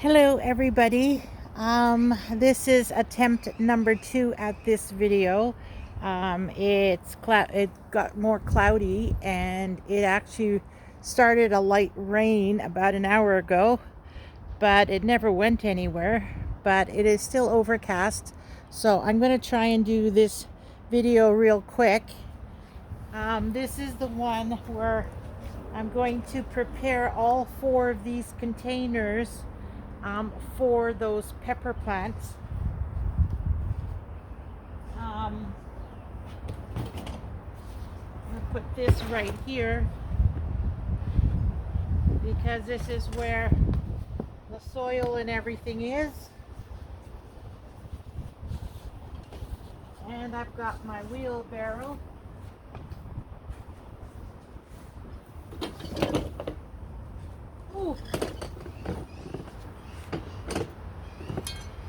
Hello everybody. This is attempt number 2 at this video. It got more cloudy and it actually started a light rain about an hour ago, but it never went anywhere. But it is still overcast, so I'm going to try and do this video real quick. This is the one where I'm going to prepare all 4 of these containers for those pepper plants. I'm going to put this right here because this is where the soil and everything is. And I've got my wheelbarrow. Ooh.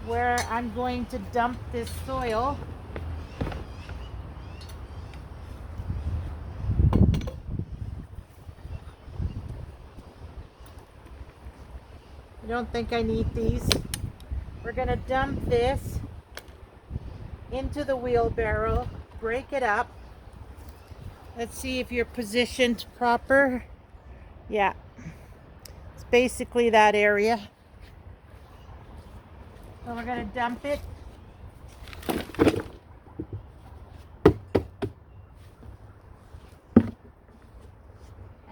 Where I'm going to dump this soil. I don't think I need these. We're going to dump this into the wheelbarrow, break it up. Let's see if you're positioned proper. Yeah, it's basically that area. So we're going to dump it.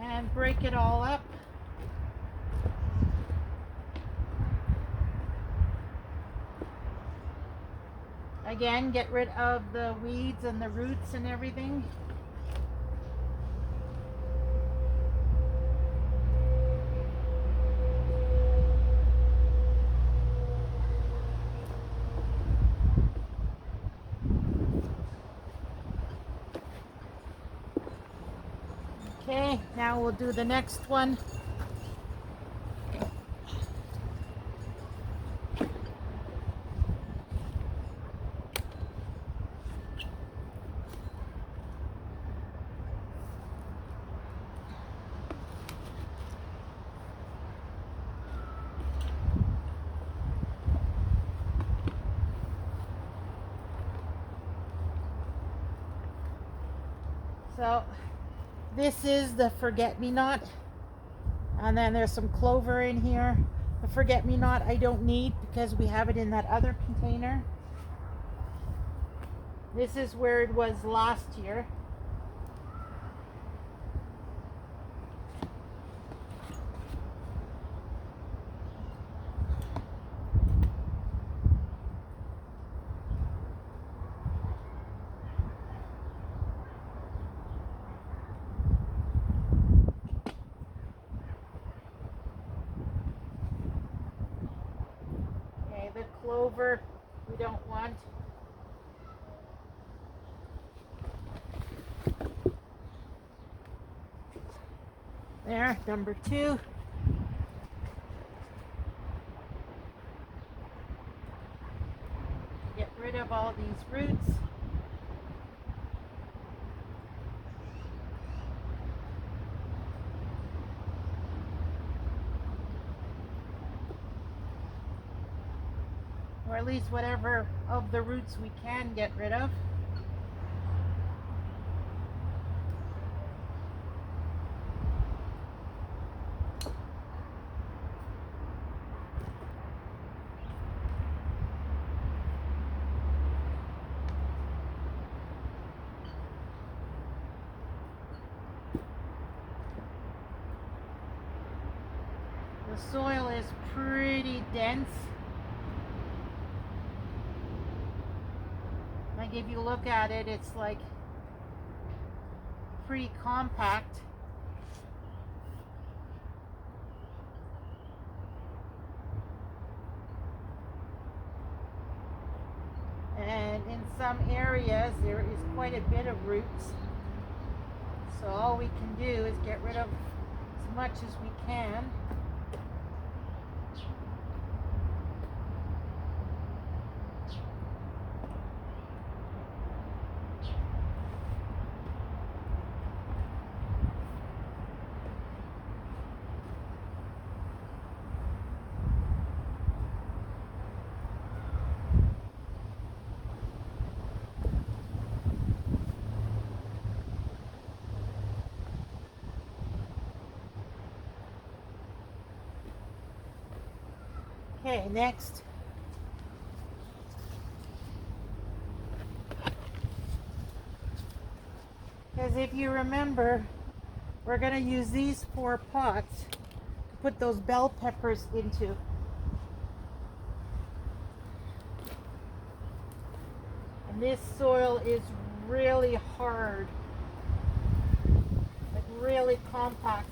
And break it all up. Again, get rid of the weeds and the roots and everything. Okay, now we'll do the next one. So this is the forget-me-not, and then there's some clover in here. The forget-me-not I don't need because we have it in that other container. This is where it was last year. The clover we don't want. There, number 2. Get rid of all these roots. Or at least whatever of the roots we can get rid of. The soil is pretty dense. Like if you look at it, it's like pretty compact. And in some areas there is quite a bit of roots. So all we can do is get rid of as much as we can. Okay, next. Because if you remember, we're going to use these 4 pots to put those bell peppers into. And this soil is really hard, like really compact.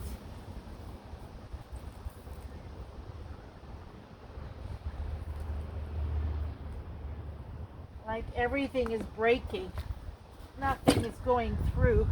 Like everything is breaking. Nothing is going through.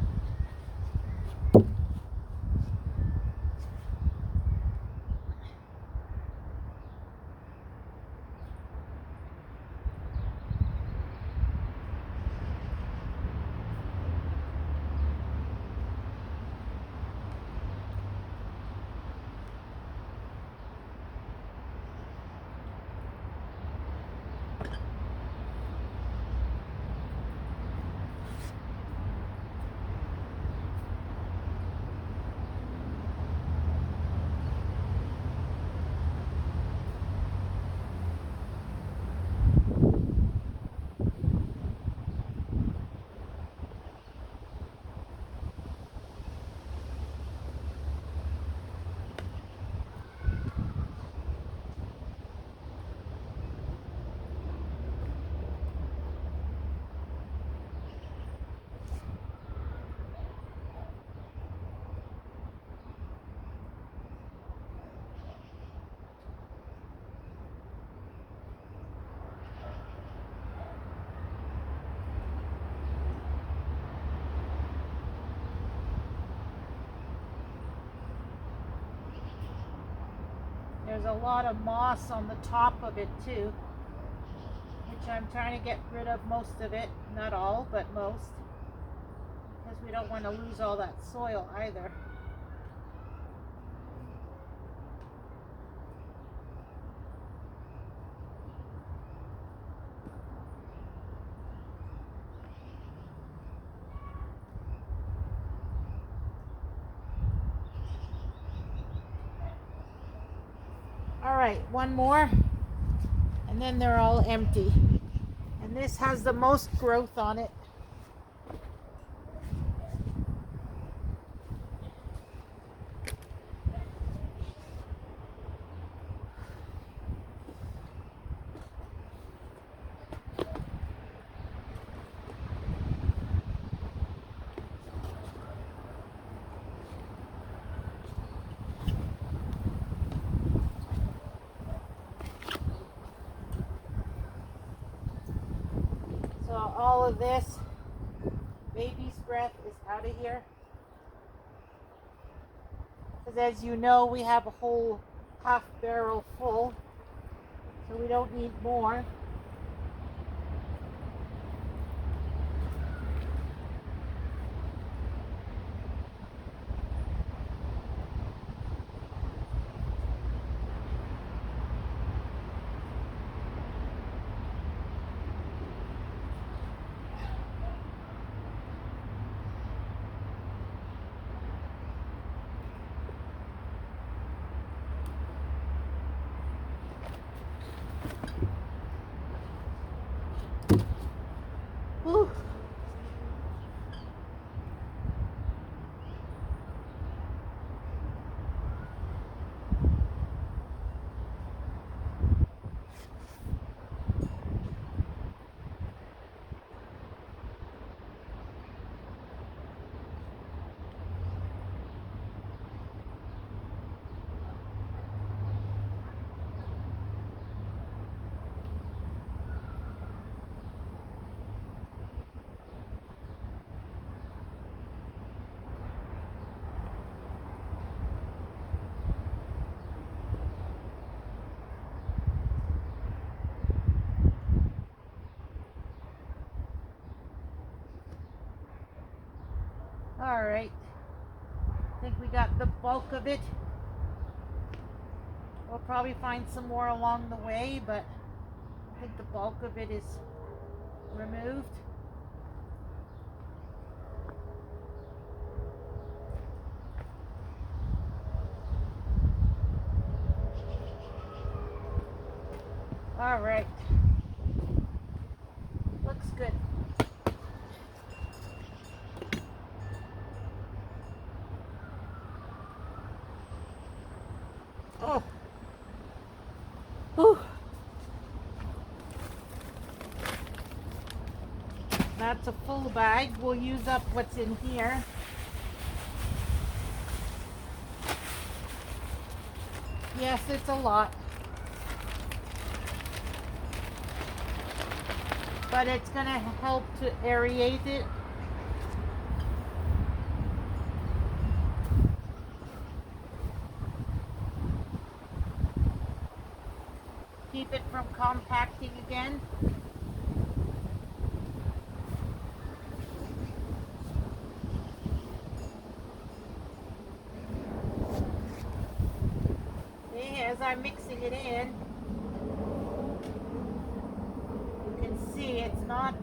There's a lot of moss on the top of it too, which I'm trying to get rid of most of it. Not all, but most. Because we don't want to lose all that soil either. All right, one more, and then they're all empty. And this has the most growth on it. So all of this baby's breath is out of here. Because as you know, we have a whole half barrel full, so we don't need more. Whew. All right, I think we got the bulk of it. We'll probably find some more along the way, but I think the bulk of it is removed. All right. Looks good. Oh. Whew. That's a full bag. We'll use up what's in here. Yes, it's a lot. But it's going to help to aerate it. Keep it from compacting again. As I'm mixing it in, you can see it's not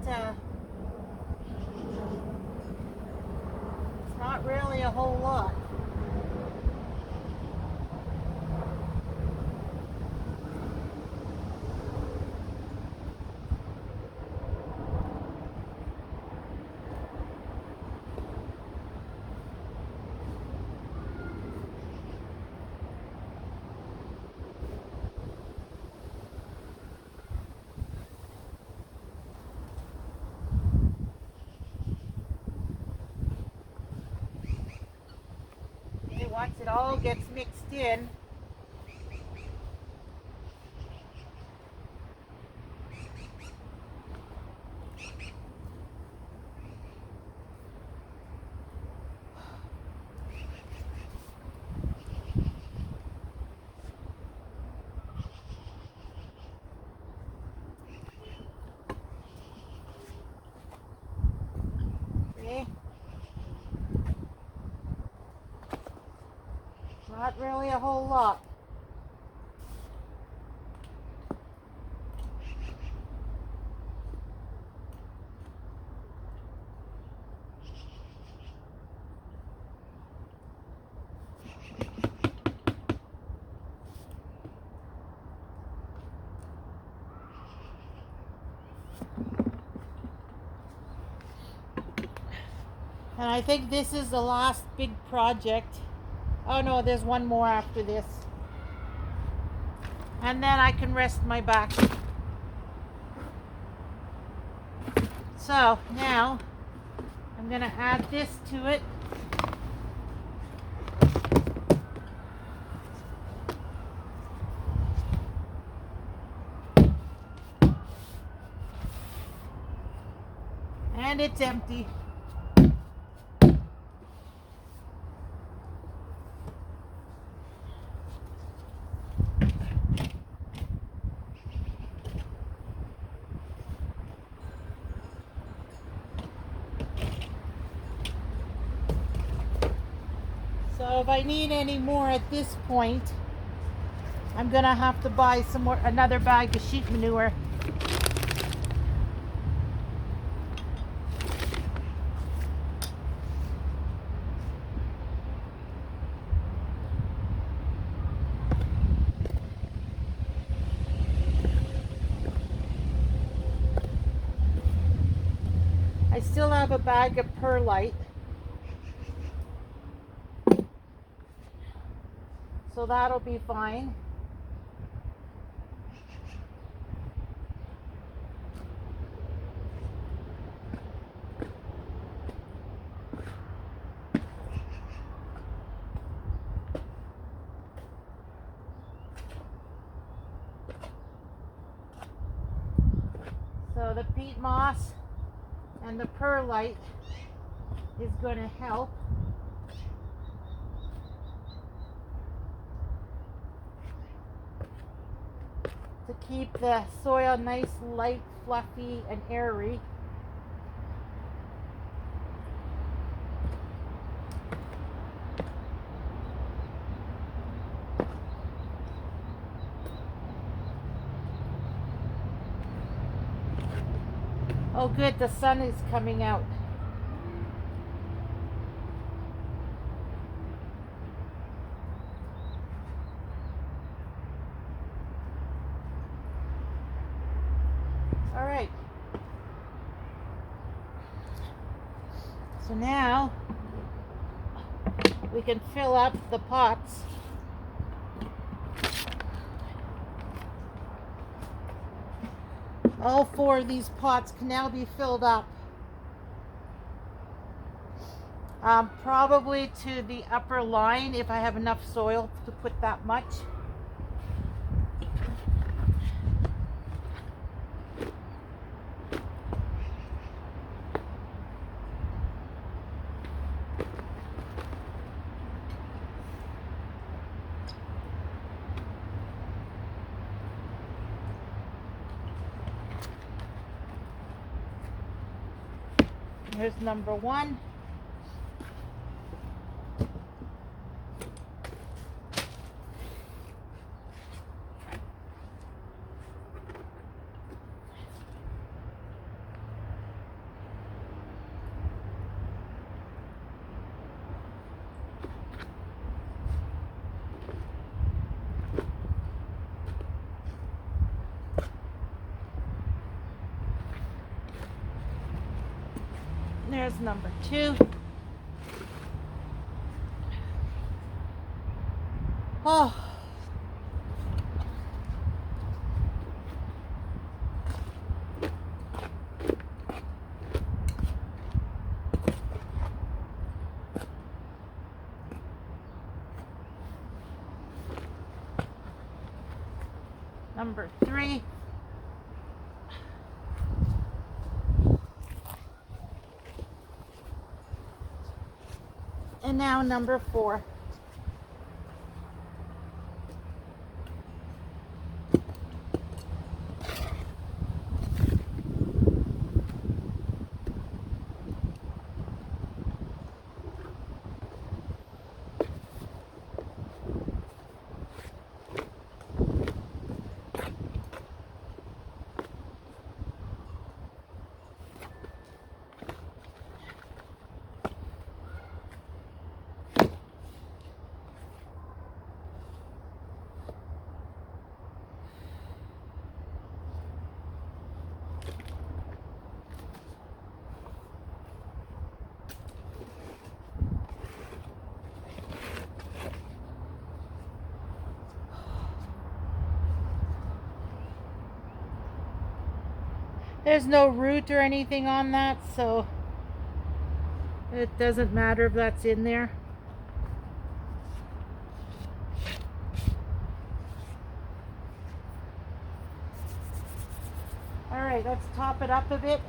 really a whole lot. Once it all gets mixed in, see? Not really a whole lot. And I think this is the last big project. Oh no, there's one more after this. And then I can rest my back. So now I'm going to add this to it. And it's empty. So if I need any more at this point, I'm gonna have to buy another bag of sheep manure. I still have a bag of perlite. So that'll be fine. So the peat moss and the perlite is going to help. To keep the soil nice, light, fluffy, and airy. Oh good, the sun is coming out. All right. So now we can fill up the pots. All 4 of these pots can now be filled up. Probably to the upper line if I have enough soil to put that much. Here's number 1. There's number 2. Oh. Number 3. And now number 4. There's no root or anything on that, so it doesn't matter if that's in there. All right, let's top it up a bit.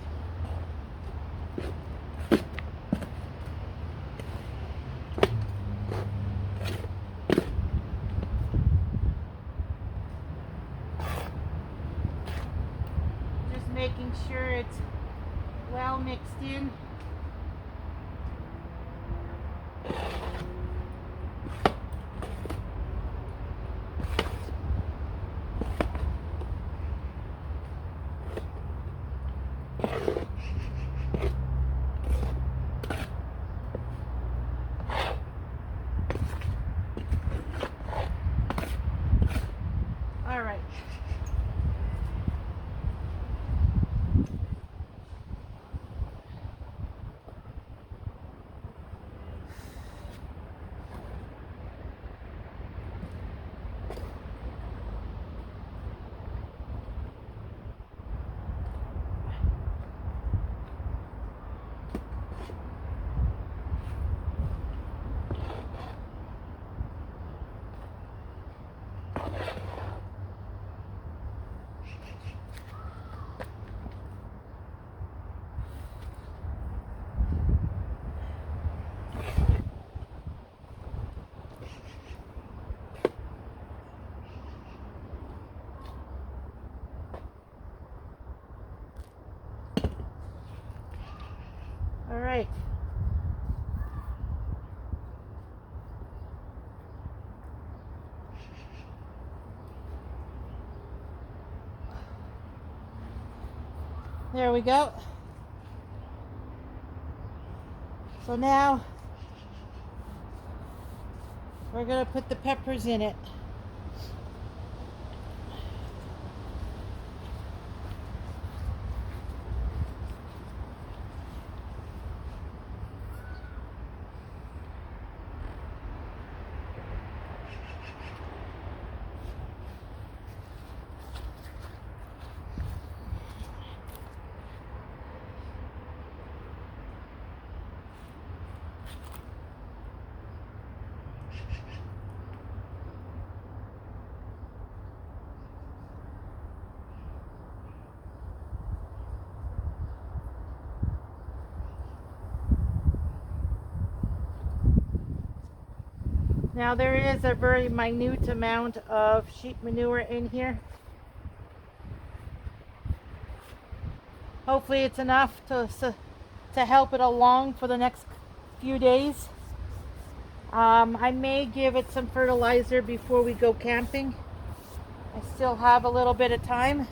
Just making sure it's well mixed in. All right. All right. There we go. So now we're going to put the peppers in it. Now there is a very minute amount of sheep manure in here. Hopefully it's enough to help it along for the next few days. I may give it some fertilizer before we go camping. I still have a little bit of time.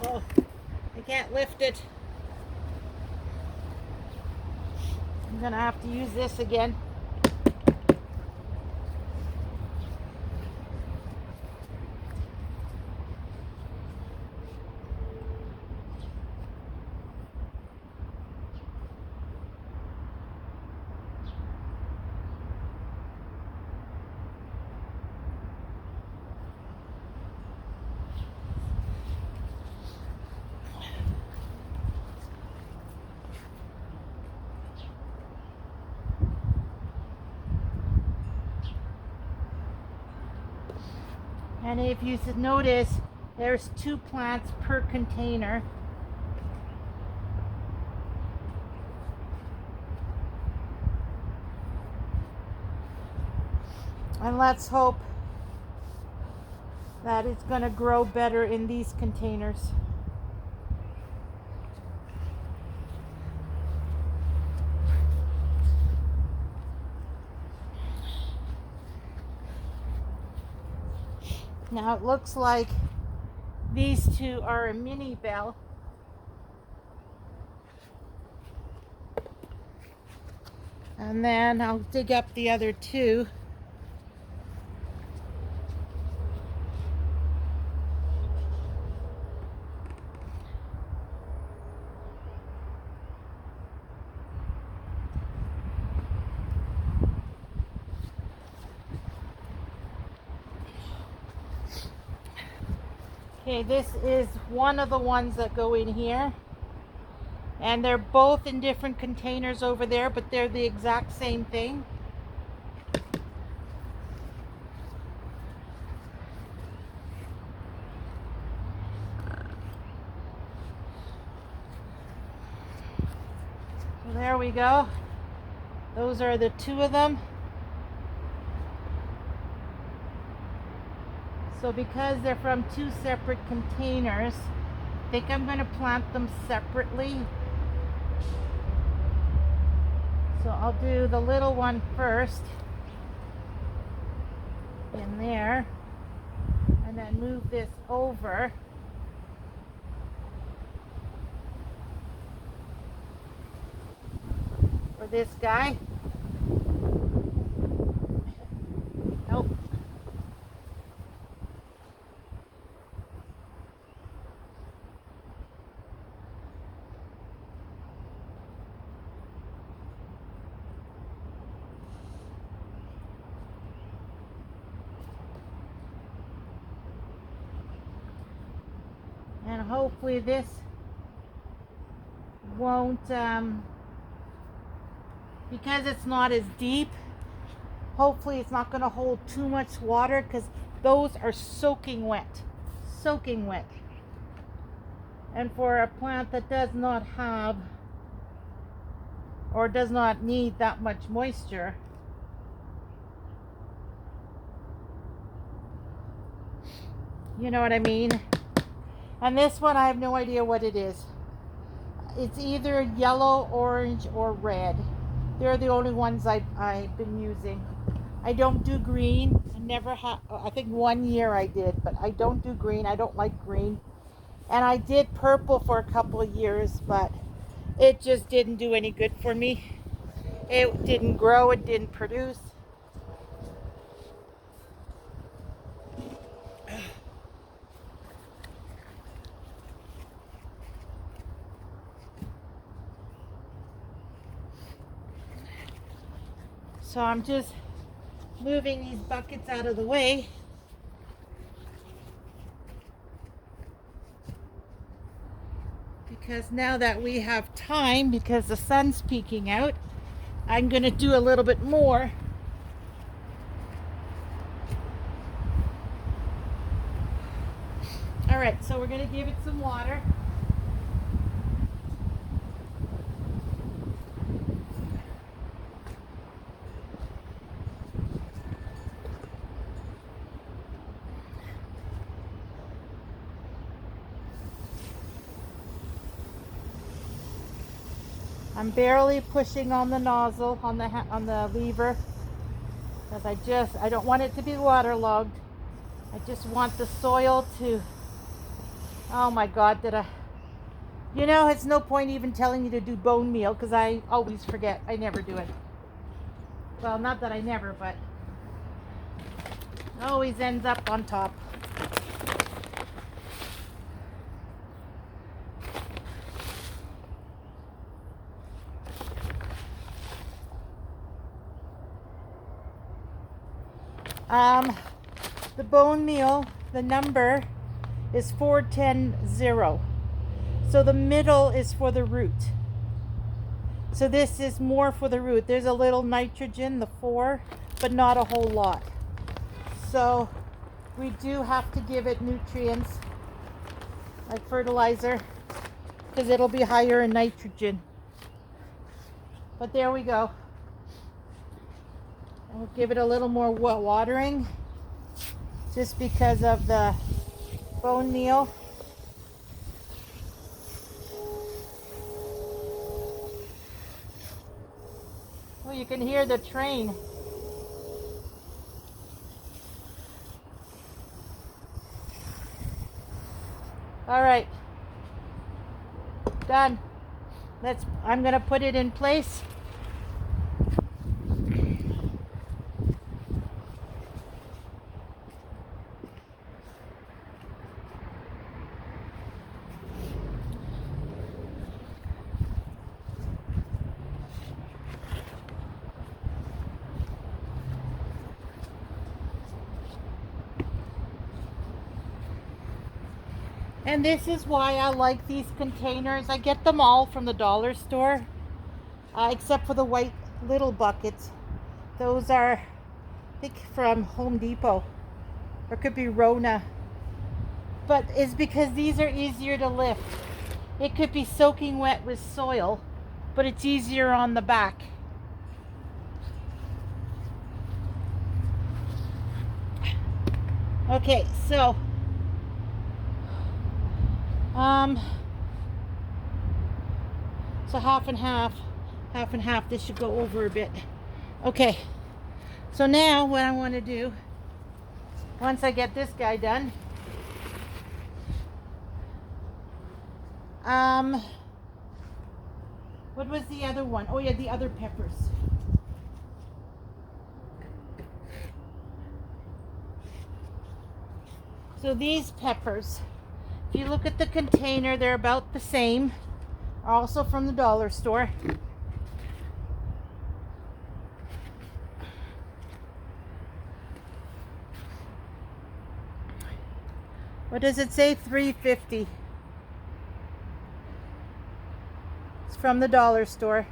Oh, I can't lift it. I'm gonna have to use this again. And if you notice, there's 2 plants per container. And let's hope that it's going to grow better in these containers. Now it looks like these 2 are a mini bell. And then I'll dig up the other 2. Okay, this is one of the ones that go in here. And they're both in different containers over there, but they're the exact same thing. So there we go. Those are the 2 of them. So because they're from 2 separate containers, I think I'm going to plant them separately. So I'll do the little one first in there, and then move this over. For this guy. Nope. And hopefully this won't, because it's not as deep, hopefully it's not going to hold too much water, because those are soaking wet. Soaking wet. And for a plant that does not have or does not need that much moisture, you know what I mean? And this one, I have no idea what it is. It's either yellow, orange, or red. They're the only ones I've been using. I don't do green. I never have. I think 1 year I did, but I don't do green. I don't like green. And I did purple for a couple of years, but it just didn't do any good for me. It didn't grow. It didn't produce. So I'm just moving these buckets out of the way. because now that we have time, because the sun's peeking out, I'm going to do a little bit more. All right, so we're going to give it some water. I'm barely pushing on the nozzle, on the lever, because I don't want it to be waterlogged. I just want the soil to, oh my God, you know, it's no point even telling you to do bone meal, because I always forget. I never do it. Well, not that I never, but it always ends up on top. The bone meal, the number is 4100. So the middle is for the root. So this is more for the root. There's a little nitrogen, the 4, but not a whole lot. So we do have to give it nutrients like fertilizer, because it'll be higher in nitrogen. But there we go. We'll give it a little more watering, just because of the bone meal. Oh, you can hear the train. All right, done. I'm gonna put it in place. And this is why I like these containers. I get them all from the dollar store, except for the white little buckets. Those are, I think, from Home Depot, or it could be Rona. But it's because these are easier to lift. It could be soaking wet with soil, but it's easier on the back. Okay, so so half and half. This should go over a bit. Okay, so now what I want to do, once I get this guy done, what was the other one? Oh yeah, the other peppers. So these peppers, if you look at the container, they're about the same. Also from the dollar store. What does it say? $3.50. It's from the dollar store.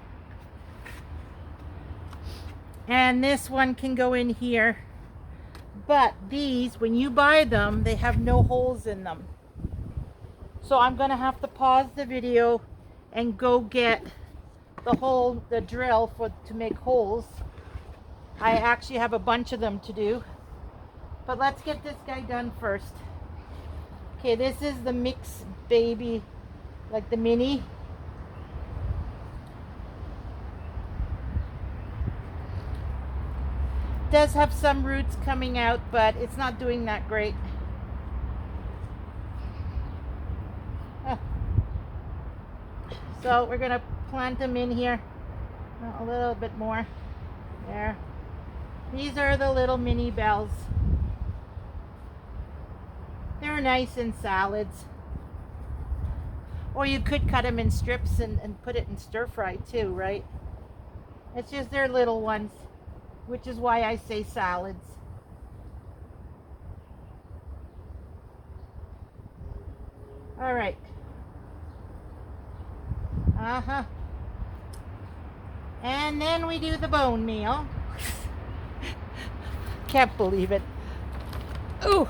And this one can go in here. But these, when you buy them, they have no holes in them. So I'm going to have to pause the video and go get the drill to make holes. I actually have a bunch of them to do. But let's get this guy done first. Okay, this is the Mix Baby, like the mini. It does have some roots coming out, but it's not doing that great. So we're going to plant them in here a little bit more. There. These are the little mini bells. They're nice in salads. Or you could cut them in strips and put it in stir fry too, right? It's just they're little ones, which is why I say salads. All right. Uh-huh. And then we do the bone meal. Can't believe it. Ooh.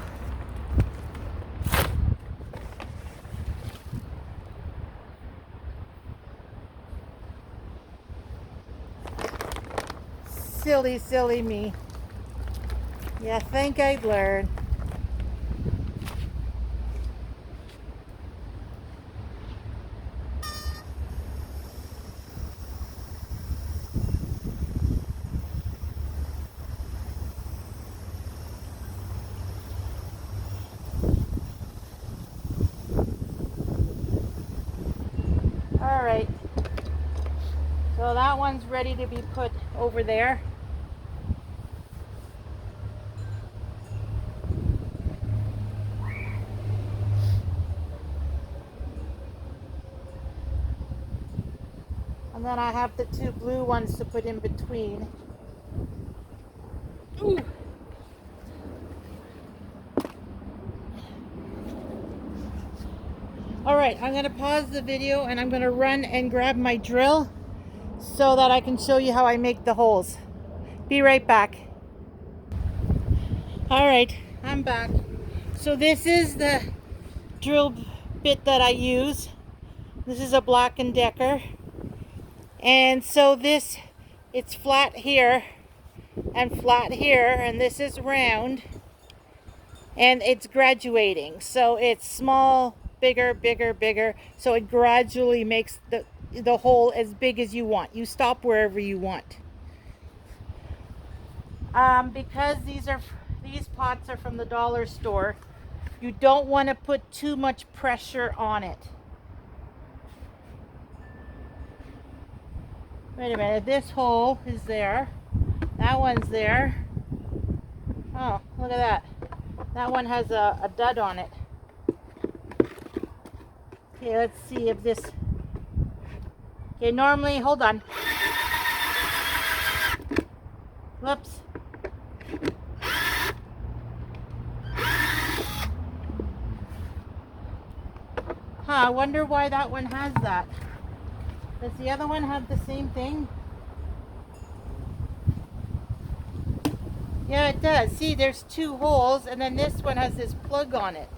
Silly, silly me. You think I'd learn. All right. So that one's ready to be put over there. And then I have the two blue ones to put in between. Ooh. All right, I'm gonna pause the video and I'm gonna run and grab my drill so that I can show you how I make the holes. Be right back. All right, I'm back. So this is the drill bit that I use. This is a Black & Decker. And so this, it's flat here and flat here, and this is round. And it's graduating. So it's small, bigger, bigger, bigger. So it gradually makes the hole as big as you want. You stop wherever you want. Because these pots are from the dollar store, you don't want to put too much pressure on it. Wait a minute, this hole is there. That one's there. Oh, look at that. That one has a dud on it. Okay, let's see if this... Okay, normally, hold on. Whoops. Huh, I wonder why that one has that. Does the other one have the same thing? Yeah, it does. See, there's two holes, and then this one has this plug on it.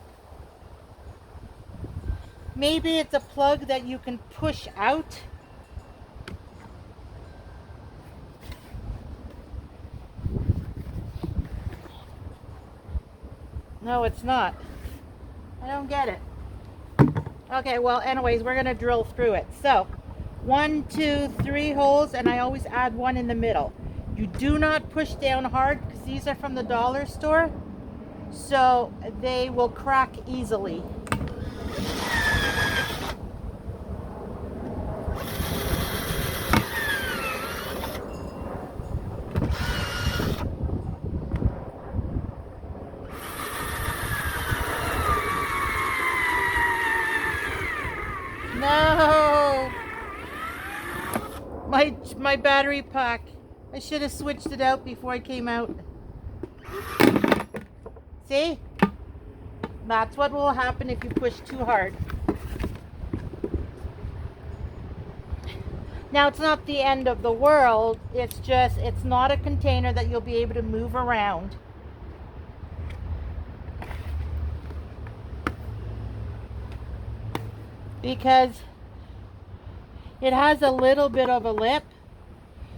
Maybe it's a plug that you can push out. No, it's not. I don't get it. Okay, well, anyways, we're gonna drill through it. So, 1, 2, 3 holes, and I always add one in the middle. You do not push down hard because these are from the dollar store, so they will crack easily. No! My battery pack. I should have switched it out before I came out. See? That's what will happen if you push too hard. Now, it's not the end of the world. It's just, it's not a container that you'll be able to move around. Because it has a little bit of a lip.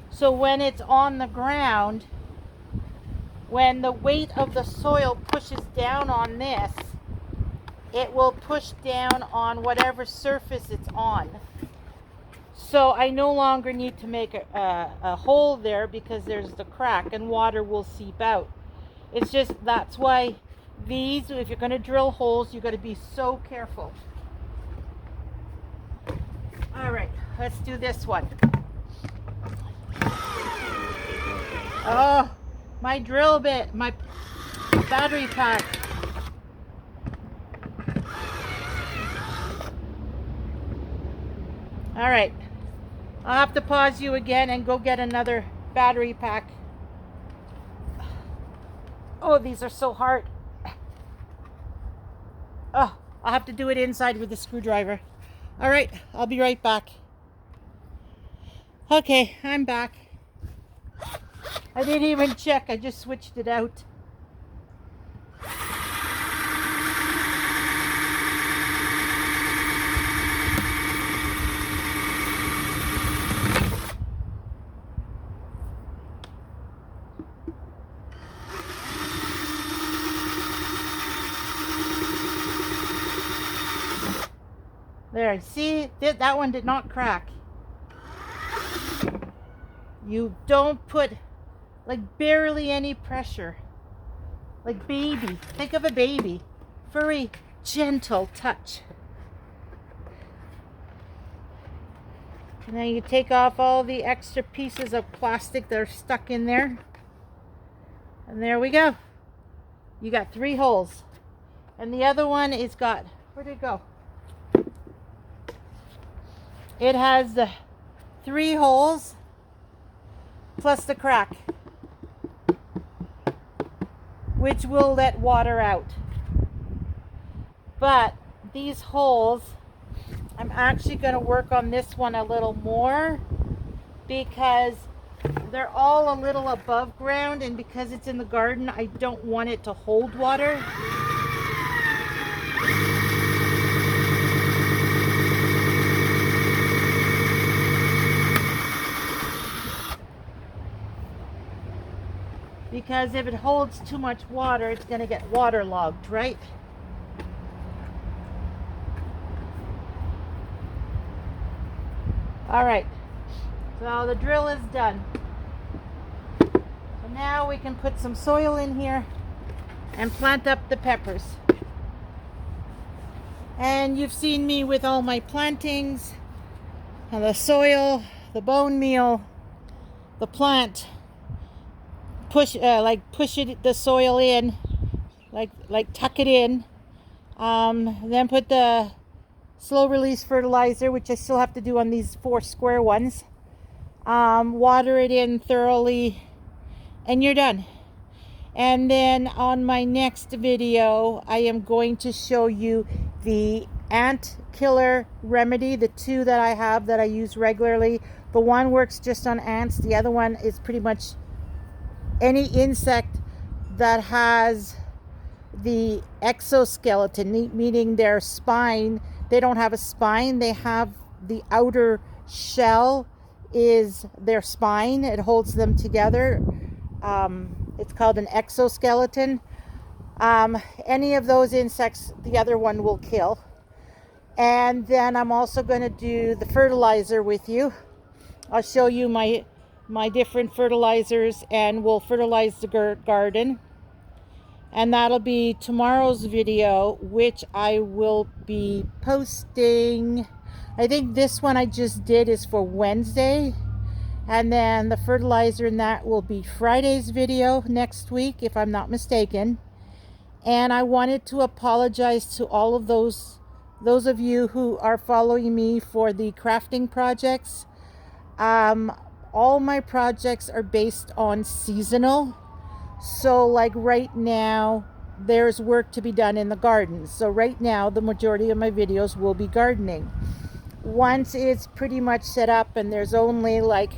So when it's on the ground, when the weight of the soil pushes down on this, it will push down on whatever surface it's on. So I no longer need to make a hole there because there's the crack and water will seep out. It's just, that's why these, if you're going to drill holes, you've got to be so careful. All right, let's do this one. Oh, my drill bit, my battery pack. All right, I'll have to pause you again and go get another battery pack. Oh, these are so hard. Oh, I'll have to do it inside with the screwdriver. All right, I'll be right back. Okay, I'm back. I didn't even check, I just switched it out. There, see, that one did not crack. You don't put like barely any pressure. Like baby, think of a baby. Very gentle touch. And then you take off all the extra pieces of plastic that are stuck in there. And there we go. You got 3 holes. And the other one is got, where'd it go? It has the 3 holes plus the crack, which will let water out. But these holes, I'm actually going to work on this one a little more because they're all a little above ground, and because it's in the garden, I don't want it to hold water. Because if it holds too much water, it's going to get waterlogged, right? All right, so the drill is done. So now we can put some soil in here and plant up the peppers. And you've seen me with all my plantings, and the soil, the bone meal, the plant. Push the soil in, like tuck it in. Then put the slow release fertilizer, which I still have to do on these 4 square ones. Water it in thoroughly, and you're done. And then on my next video, I am going to show you the ant killer remedy, the 2 that I have that I use regularly. The one works just on ants. The other one is pretty much any insect that has the exoskeleton, meaning their spine. They don't have a spine, they have the outer shell is their spine. It holds them together. It's called an exoskeleton. Any of those insects, the other one will kill. And then I'm also going to do the fertilizer with you. I'll show you my different fertilizers, and we'll fertilize the garden. And that'll be tomorrow's video, which I will be posting. I think this one I just did is for Wednesday. And then the fertilizer in that will be Friday's video next week, if I'm not mistaken. And I wanted to apologize to all of those of you who are following me for the crafting projects. All my projects are based on seasonal. So like right now, there's work to be done in the garden. So right now, the majority of my videos will be gardening. Once it's pretty much set up and there's only like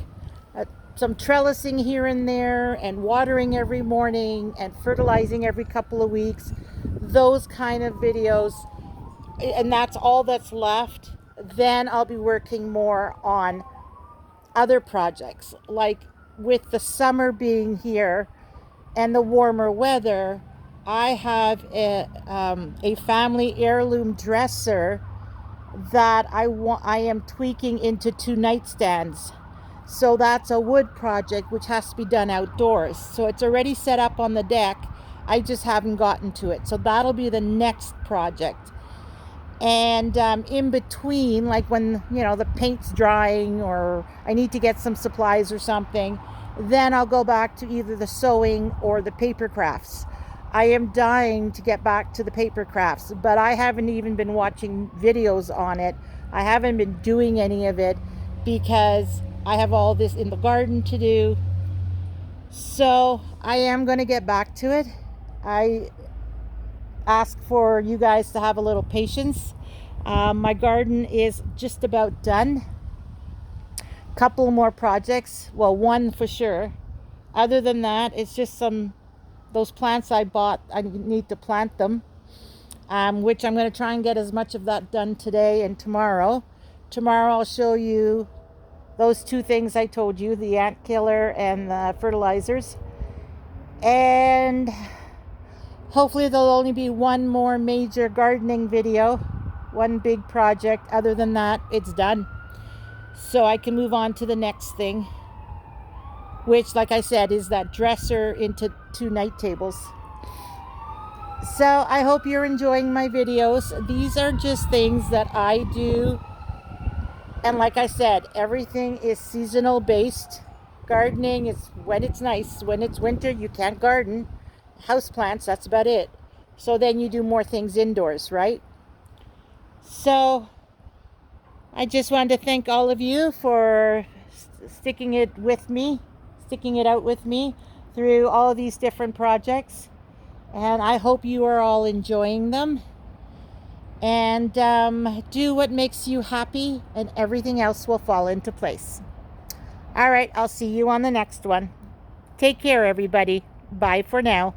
some trellising here and there and watering every morning and fertilizing every couple of weeks, those kind of videos, and that's all that's left, then I'll be working more on other projects. Like with the summer being here and the warmer weather, I have a family heirloom dresser that I am tweaking into 2 nightstands. So that's a wood project which has to be done outdoors. So it's already set up on the deck. I just haven't gotten to it. So that'll be the next project. And in between, like when the paint's drying or I need to get some supplies or something, then I'll go back to either the sewing or the paper crafts. I am dying to get back to the paper crafts, but I haven't even been watching videos on it. I haven't been doing any of it because I have all this in the garden to do. So I am going to get back to it. I ask for you guys to have a little patience. My garden is just about done. couple more projects. Well, one for sure. Other than that, it's just those plants I bought. I need to plant them, which I'm going to try and get as much of that done today and tomorrow. Tomorrow I'll show you those two things I told you, the ant killer and the fertilizers. And hopefully there'll only be one more major gardening video, one big project. Other than that, it's done. So I can move on to the next thing, which, like I said, is that dresser into 2 night tables. So I hope you're enjoying my videos. These are just things that I do. And like I said, everything is seasonal based. Gardening is when it's nice. When it's winter, you can't garden. House plants, that's about it. So then you do more things indoors, right? So I just wanted to thank all of you for sticking it out with me through all of these different projects. And I hope you are all enjoying them. And do what makes you happy, and everything else will fall into place. All right, I'll see you on the next one. Take care, everybody. Bye for now.